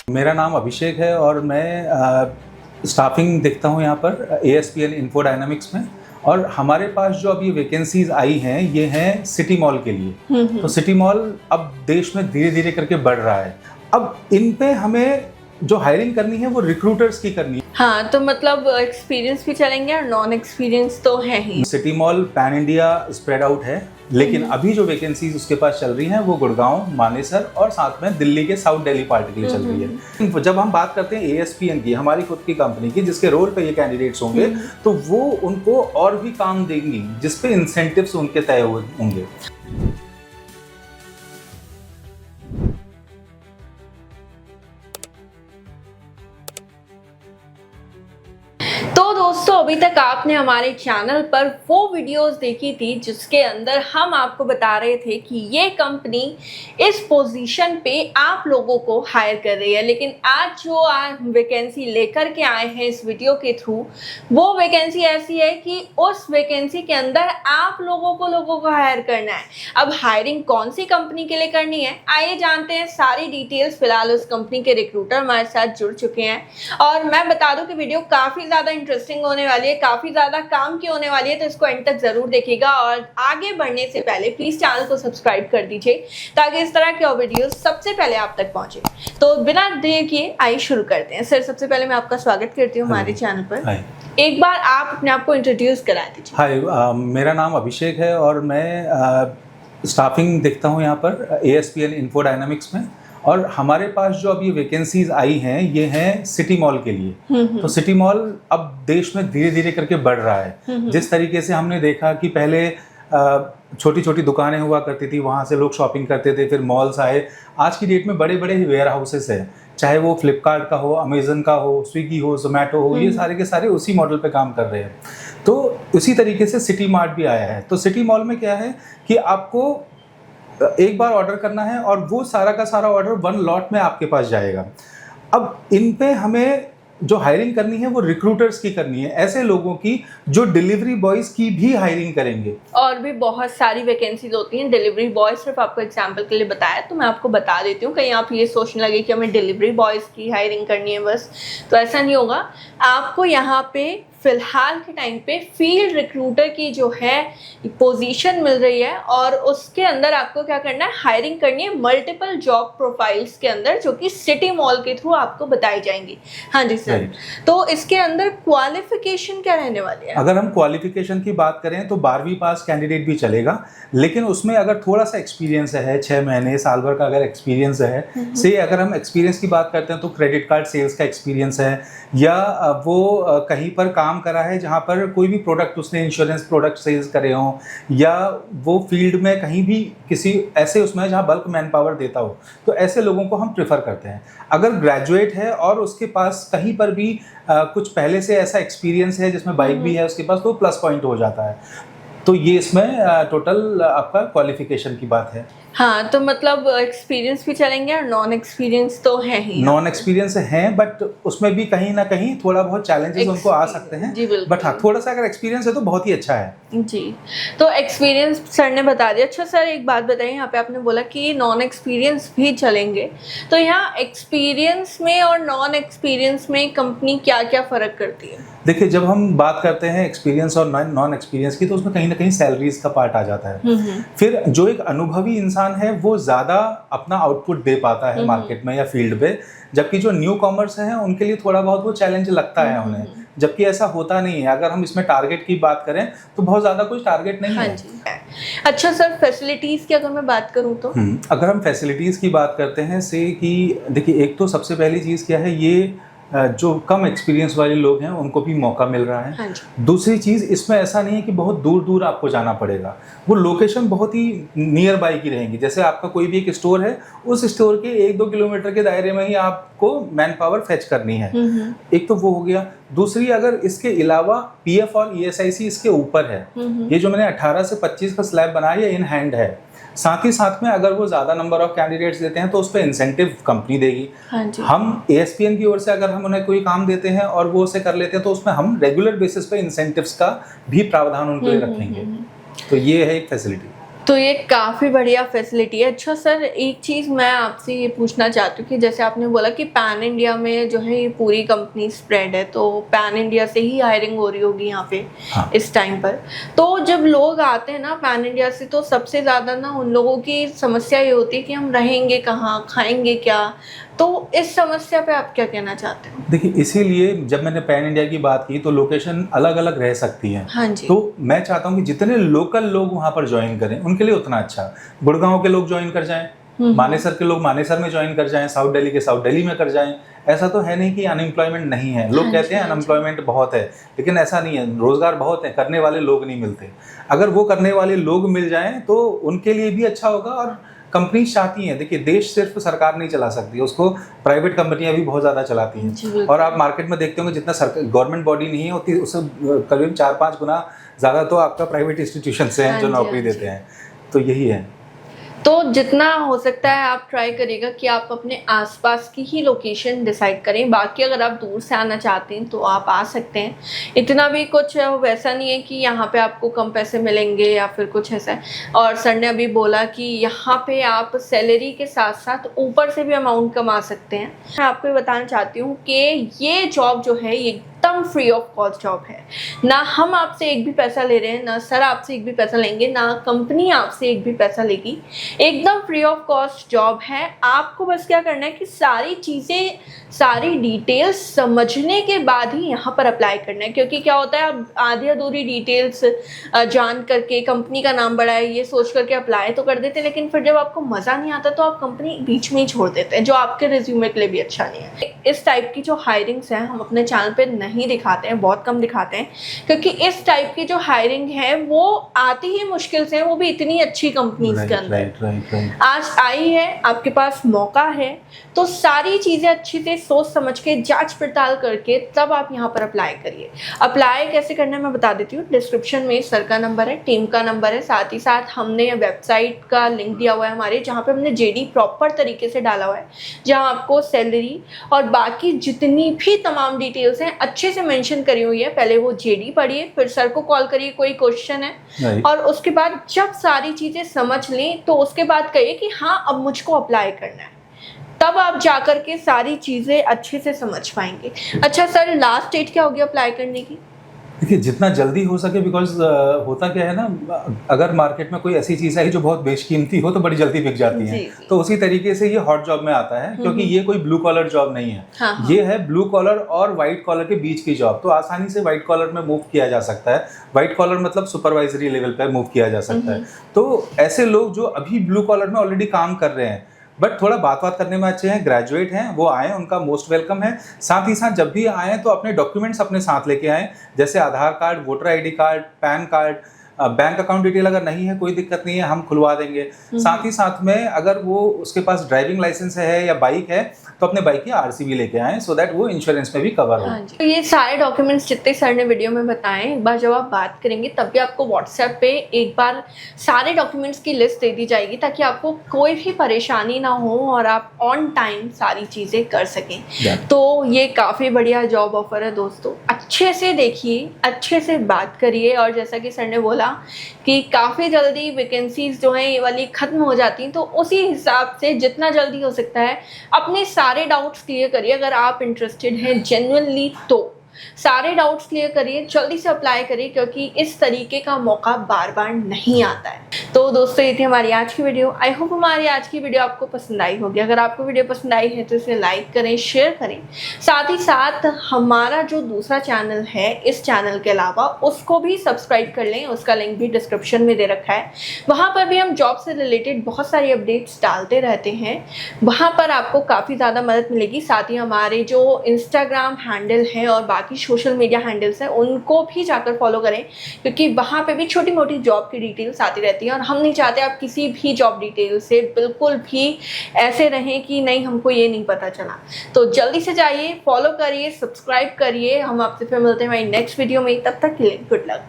मेरा नाम अभिषेक है और मैं स्टाफिंग देखता हूँ यहाँ पर ASPL इन्फोडायनामिक्स में। और हमारे पास जो अभी वैकेंसीज आई हैं ये हैं सिटी मॉल के लिए। तो सिटी मॉल अब देश में धीरे धीरे करके बढ़ रहा है। अब इन पे हमें जो हायरिंग करनी है वो रिक्रूटर्स की करनी है। हाँ, तो मतलब एक्सपीरियंस भी चलेंगे और नॉन एक्सपीरियंस तो है ही। City mall pan India spread out है, लेकिन अभी जो वैकेंसीज उसके पास चल रही हैं वो गुड़गांव, मानेसर और साथ में दिल्ली के साउथ दिल्ली पार्ट के लिए चल रही है। जब हम बात करते हैं ASPN की, हमारी खुद की कंपनी की, जिसके रोल पे ये कैंडिडेट्स होंगे, तो वो उनको और भी काम देंगी जिसपे इंसेंटिव्स उनके तय होंगे। तो दोस्तों, अभी तक आपने हमारे चैनल पर वो वीडियोस देखी थी जिसके अंदर हम आपको बता रहे थे कि ये कंपनी इस पोजीशन पे आप लोगों को हायर कर रही है। लेकिन आज जो वैकेंसी लेकर के आए हैं इस वीडियो के थ्रू, वो वैकेंसी ऐसी है कि उस वैकेंसी के अंदर आप लोगों को हायर करना है। अब हायरिंग कौन सी कंपनी के लिए करनी है, आइए जानते हैं सारी डिटेल्स। फिलहाल उस कंपनी के रिक्रूटर हमारे साथ जुड़ चुके हैं और मैं बता दूं कि वीडियो काफी ज्यादा इंटरेस्टिंग होने वाली है, काफी ज्यादा काम की होने वाली है, तो इसको एंड तक जरूर देखिएगा। और आगे बढ़ने से पहले प्लीज चैनल को सब्सक्राइब कर दीजिए ताकि इस तरह के और वीडियोस सबसे पहले आप तक पहुंचे। तो बिना देर किए आइए शुरू करते हैं। सर, सबसे पहले मैं आपका स्वागत करती हूँ हमारे चैनल पर। एक बार आप अपने आप को इंट्रोड्यूस करा दीजिए। हाय, मेरा नाम अभिषेक है और मैं स्टाफिंग देखता हूँ यहाँ पर ASPL इन्फोडायनामिक्स में। और हमारे पास जो अभी वैकेंसीज आई हैं ये हैं सिटी मॉल के लिए। तो सिटी मॉल अब देश में धीरे धीरे करके बढ़ रहा है। जिस तरीके से हमने देखा कि पहले छोटी छोटी दुकानें हुआ करती थी, वहाँ से लोग शॉपिंग करते थे, फिर मॉल्स आए। आज की डेट में बड़े बड़े वेयर हाउसेस हैं, चाहे वो फ्लिपकार्ट का हो, अमेजन का हो, स्विगी हो, जोमेटो हो, ये सारे के सारे उसी मॉडल पे काम कर रहे हैं। तो उसी तरीके से सिटी मार्ट भी आया है। तो सिटी मॉल में क्या है कि आपको एक बार ऑर्डर करना है और वो सारा का सारा ऑर्डर वन लॉट में आपके पास जाएगा। अब इन पे हमें जो हायरिंग करनी है वो रिक्रूटर्स की करनी है, ऐसे लोगों की जो डिलीवरी बॉयज की भी हायरिंग करेंगे। और भी बहुत सारी वैकेंसीज होती हैं। डिलीवरी बॉय सिर्फ आपको एग्जांपल के लिए बताया, तो मैं आपको बता देती हूँ, कहीं आप ये सोचने लगे कि हमें डिलीवरी बॉयज की हायरिंग करनी है बस, तो ऐसा नहीं होगा। आपको यहाँ पे फिलहाल के टाइम पे फील्ड रिक्रूटर की जो है पोजीशन मिल रही है और उसके अंदर आपको क्या करना है, हायरिंग करनी है मल्टीपल जॉब प्रोफाइल्स के अंदर, जो कि सिटी मॉल के थ्रू आपको बताई जाएंगी। हाँ जी सर। तो इसके अंदर क्वालिफिकेशन क्या रहने वाली है? अगर हम क्वालिफिकेशन की बात करें तो 12वीं पास कैंडिडेट भी चलेगा, लेकिन उसमें अगर थोड़ा सा एक्सपीरियंस है, 6 महीने साल भर का अगर एक्सपीरियंस है, से अगर हम एक्सपीरियंस की बात करते हैं तो क्रेडिट कार्ड सेल्स का एक्सपीरियंस है, या वो कहीं पर काम करा है जहाँ पर कोई भी प्रोडक्ट उसने इंश्योरेंस प्रोडक्ट सेल्स करे हों, या वो फील्ड में कहीं भी किसी ऐसे उसमें जहाँ बल्क मैन पावर देता हो, तो ऐसे लोगों को हम प्रेफर करते हैं। अगर ग्रेजुएट है और उसके पास कहीं पर भी कुछ पहले से ऐसा एक्सपीरियंस है जिसमें बाइक भी है उसके पास, तो प्लस पॉइंट हो जाता है। तो ये इसमें टोटल आपका क्वालिफिकेशन की बात है। हाँ, तो मतलब एक्सपीरियंस भी चलेंगे और नॉन एक्सपीरियंस तो है ही। नॉन एक्सपीरियंस हैं, बट उसमें भी कहीं ना कहीं थोड़ा बहुत चैलेंजेस उनको आ सकते हैं। जी बिल्कुल। बट हाँ, थोड़ा सा अगर एक्सपीरियंस है तो बहुत ही अच्छा है जी। तो एक्सपीरियंस सर ने बता दिया। अच्छा सर, एक बात बताइए, यहाँ पे आपने बोला कि नॉन एक्सपीरियंस भी चलेंगे, तो यहाँ एक्सपीरियंस में और नॉन एक्सपीरियंस में कंपनी क्या क्या फ़र्क करती है? देखिए, जब हम बात करते हैं एक्सपीरियंस और नॉन एक्सपीरियंस की, तो उसमें कहीं ना कहीं सैलरीज का पार्ट आ जाता है। फिर जो एक अनुभवी इंसान है वो ज़्यादा अपना आउटपुट दे पाता है मार्केट में या फील्ड पे, जबकि जो न्यू कॉमर्स हैं उनके लिए थोड़ा बहुत वो चैलेंज लगता है उन्हें, जबकि ऐसा होता नहीं है। अगर हम इसमें टारगेट की बात करें तो बहुत ज़्यादा कुछ टारगेट नहीं है। अच्छा सर, फैसिलिटीज़ की अगर मैं बात करूँ तो अगर हम फैसिलिटीज़ की बात करते हैं से कि देखिए, एक तो सबसे पहली चीज़ क्या है, ये जो कम एक्सपीरियंस वाले लोग हैं उनको भी मौका मिल रहा है। दूसरी चीज़, इसमें ऐसा नहीं है कि बहुत दूर दूर आपको जाना पड़ेगा, वो लोकेशन बहुत ही नियर बाई की रहेंगी। जैसे आपका कोई भी एक स्टोर है, उस स्टोर के 1-2 किलोमीटर के दायरे में ही आपको मैन पावर फेच करनी है। एक तो वो हो गया। दूसरी, अगर इसके अलावा PF और ESIC इसके ऊपर है, ये जो मैंने 18 से 25 का स्लैब बनाया इन हैंड है। साथ ही साथ में अगर वो ज़्यादा नंबर ऑफ कैंडिडेट्स देते हैं तो उस पर इंसेंटिव कंपनी देगी। हम ASPN की ओर से अगर हम उन्हें कोई काम देते हैं और वो उसे कर लेते हैं तो उसमें हम रेगुलर बेसिस पे इंसेंटिव्स का भी प्रावधान उनके लिए रखेंगे। तो ये है एक फैसिलिटी। तो ये काफ़ी बढ़िया फैसिलिटी है। अच्छा सर, एक चीज़ मैं आपसे ये पूछना चाहती हूँ कि जैसे आपने बोला कि पैन इंडिया में जो है ये पूरी कंपनी स्प्रेड है, तो पैन इंडिया से ही हायरिंग हो रही होगी यहाँ पे। हाँ। इस टाइम पर तो जब लोग आते हैं ना पैन इंडिया से, तो सबसे ज़्यादा ना उन लोगों की समस्या ये होती है कि हम रहेंगे कहाँ, खाएंगे क्या। तो इस समस्या पे आप क्या कहना चाहते हो? देखिए, इसीलिए जब मैंने पैन इंडिया की बात की तो लोकेशन अलग अलग रह सकती है। हाँ जी। तो मैं चाहता हूँ कि जितने लोकल लोग वहाँ पर ज्वाइन करें उनके लिए उतना अच्छा। गुड़गांव के लोग ज्वाइन कर जाएं, मानेसर के लोग मानेसर में ज्वाइन कर जाएं, साउथ दिल्ली के साउथ दिल्ली में कर जाएं। ऐसा तो है नहीं कि अनएम्प्लॉयमेंट नहीं है। लोग कहते हैं अनएम्प्लॉयमेंट बहुत है, लेकिन ऐसा नहीं है। रोजगार बहुत है, करने वाले लोग नहीं मिलते। अगर वो करने वाले लोग मिल जाएं तो उनके लिए भी अच्छा होगा। और कंपनी चाहती हैं, देखिए देश सिर्फ सरकार नहीं चला सकती, उसको प्राइवेट कंपनियां भी बहुत ज़्यादा चलाती हैं। और आप मार्केट में देखते होंगे जितना गवर्नमेंट बॉडी नहीं होती उससे करीब 4-5 गुना ज़्यादा तो आपका प्राइवेट इंस्टीट्यूशन से हैं जो नौकरी देते हैं। तो यही है। तो जितना हो सकता है आप ट्राई करिएगा कि आप अपने आसपास की ही लोकेशन डिसाइड करें। बाकी अगर आप दूर से आना चाहते हैं तो आप आ सकते हैं। इतना भी कुछ वैसा नहीं है कि यहाँ पे आपको कम पैसे मिलेंगे या फिर कुछ ऐसा है। और सर ने अभी बोला कि यहाँ पे आप सैलरी के साथ साथ ऊपर से भी अमाउंट कमा सकते हैं। मैं आपको ये बताना चाहती हूँ कि ये जॉब जो है ये एकदम फ्री ऑफ कॉस्ट जॉब है। ना हम आपसे एक भी पैसा ले रहे हैं, ना सर आपसे एक भी पैसा लेंगे, ना कंपनी आपसे एक भी पैसा लेगी। एकदम फ्री ऑफ कॉस्ट जॉब है। आपको बस क्या करना है कि सारी चीज़ें, सारी डिटेल्स समझने के बाद ही यहाँ पर अप्लाई करना है। क्योंकि क्या होता है, आप आधी अधूरी डिटेल्स जान करके कंपनी का नाम बड़ा है ये सोच करके अप्लाई तो कर देते हैं, लेकिन फिर जब आपको मज़ा नहीं आता तो आप कंपनी बीच में ही छोड़ देते हैं, जो आपके रिज्यूमे के लिए भी अच्छा नहीं है। इस टाइप की जो हायरिंग्स हैं हम अपने चैनल पर नहीं दिखाते हैं, बहुत कम दिखाते हैं, क्योंकि इस टाइप की जो हायरिंग है वो आती ही मुश्किल से है, वो भी इतनी अच्छी कंपनीज के अंदर। आज आई है, आपके पास मौका है, तो सारी चीज़ें अच्छी से सोच समझ के जांच पड़ताल करके तब आप यहाँ पर अप्लाई करिए। अप्लाई कैसे करना है मैं बता देती हूँ। डिस्क्रिप्शन में सर का नंबर है, टीम का नंबर है, साथ ही साथ हमने वेबसाइट का लिंक दिया हुआ है हमारे, जहाँ पे हमने जेडी प्रॉपर तरीके से डाला हुआ है, जहाँ आपको सैलरी और बाकी जितनी भी तमाम डिटेल्स हैं अच्छे से मेंशन करी हुई है। पहले वो जेडी पढ़िए, फिर सर को कॉल करिए, कोई क्वेश्चन है, और उसके बाद जब सारी चीज़ें समझ लें तो उसके बाद कहिए कि हाँ अब मुझको अप्लाई करना है। तब आप जाकर के सारी चीज़ें अच्छे से समझ पाएंगे। अच्छा सर, लास्ट डेट क्या होगी अप्लाई करने की? देखिए, जितना जल्दी हो सके, बिकॉज होता क्या है ना, अगर मार्केट में कोई ऐसी चीज़ आई जो बहुत बेशकीमती हो तो बड़ी जल्दी बिक जाती है। तो उसी तरीके से ये हॉट जॉब में आता है, क्योंकि ये कोई ब्लू कॉलर जॉब नहीं है। हाँ। ये है ब्लू कॉलर और वाइट कॉलर के बीच की जॉब। तो आसानी से वाइट कॉलर में मूव किया जा सकता है। वाइट कॉलर मतलब सुपरवाइजरी लेवल पर मूव किया जा सकता है। तो ऐसे लोग जो अभी ब्लू कॉलर में ऑलरेडी काम कर रहे हैं बट थोड़ा बात करने में अच्छे हैं, ग्रेजुएट हैं, वो आए, उनका मोस्ट वेलकम है। साथ ही साथ जब भी आए तो अपने डॉक्यूमेंट्स अपने साथ लेके आएँ, जैसे Aadhaar card, voter ID card, PAN card, bank account detail अगर नहीं है कोई दिक्कत नहीं है, हम खुलवा देंगे। साथ ही साथ में अगर वो उसके पास ड्राइविंग लाइसेंस है या बाइक है तो अपने बाइक की आरसी भी लेके आएँ, सो दैट वो इंश्योरेंस में भी कवर हो। तो ये सारे डॉक्यूमेंट्स जितने सर ने वीडियो में बताएं, एक बार जब आप बात करेंगे तब भी आपको व्हाट्सएप पे एक बार सारे डॉक्यूमेंट्स की लिस्ट दे दी जाएगी, ताकि आपको कोई भी परेशानी ना हो और आप ऑन टाइम सारी चीज़ें कर सकें। तो ये काफ़ी बढ़िया जॉब ऑफर है दोस्तों, अच्छे से देखिए, अच्छे से बात करिए। और जैसा कि सर ने बोला कि काफ़ी जल्दी वैकेंसीज जो हैं ये वाली ख़त्म हो जाती हैं, तो उसी हिसाब से जितना जल्दी हो सकता है अपने सारे डाउट्स क्लियर करिए। अगर आप इंटरेस्टेड हैं जेन्युइनली तो सारे डाउट्स क्लियर करिए, जल्दी से अप्लाई करिए, क्योंकि इस तरीके का मौका बार बार नहीं आता है। तो दोस्तों ये थी हमारी आज की वीडियो। आई होप हमारी आज की वीडियो आपको पसंद आई होगी। अगर आपको वीडियो पसंद आई है तो इसे लाइक करें, शेयर करें। साथ ही साथ हमारा जो दूसरा चैनल है इस चैनल के अलावा उसको भी सब्सक्राइब कर लें, उसका लिंक भी डिस्क्रिप्शन में दे रखा है। वहाँ पर भी हम जॉब से रिलेटेड बहुत सारी अपडेट्स डालते रहते हैं, वहाँ पर आपको काफ़ी ज़्यादा मदद मिलेगी। साथ ही हमारे जो इंस्टाग्राम हैंडल है और बाकी सोशल मीडिया हैंडल्स हैं उनको भी जाकर फॉलो करें, क्योंकि वहाँ पे भी छोटी मोटी जॉब की डिटेल्स आती रहती हैं। और हम नहीं चाहते आप किसी भी जॉब डिटेल से बिल्कुल भी ऐसे रहें कि नहीं हमको ये नहीं पता चला। तो जल्दी से जाइए, फॉलो करिए, सब्सक्राइब करिए। हम आपसे फिर मिलते हैं हमारी नेक्स्ट वीडियो में, तब तक के लिए गुड लक।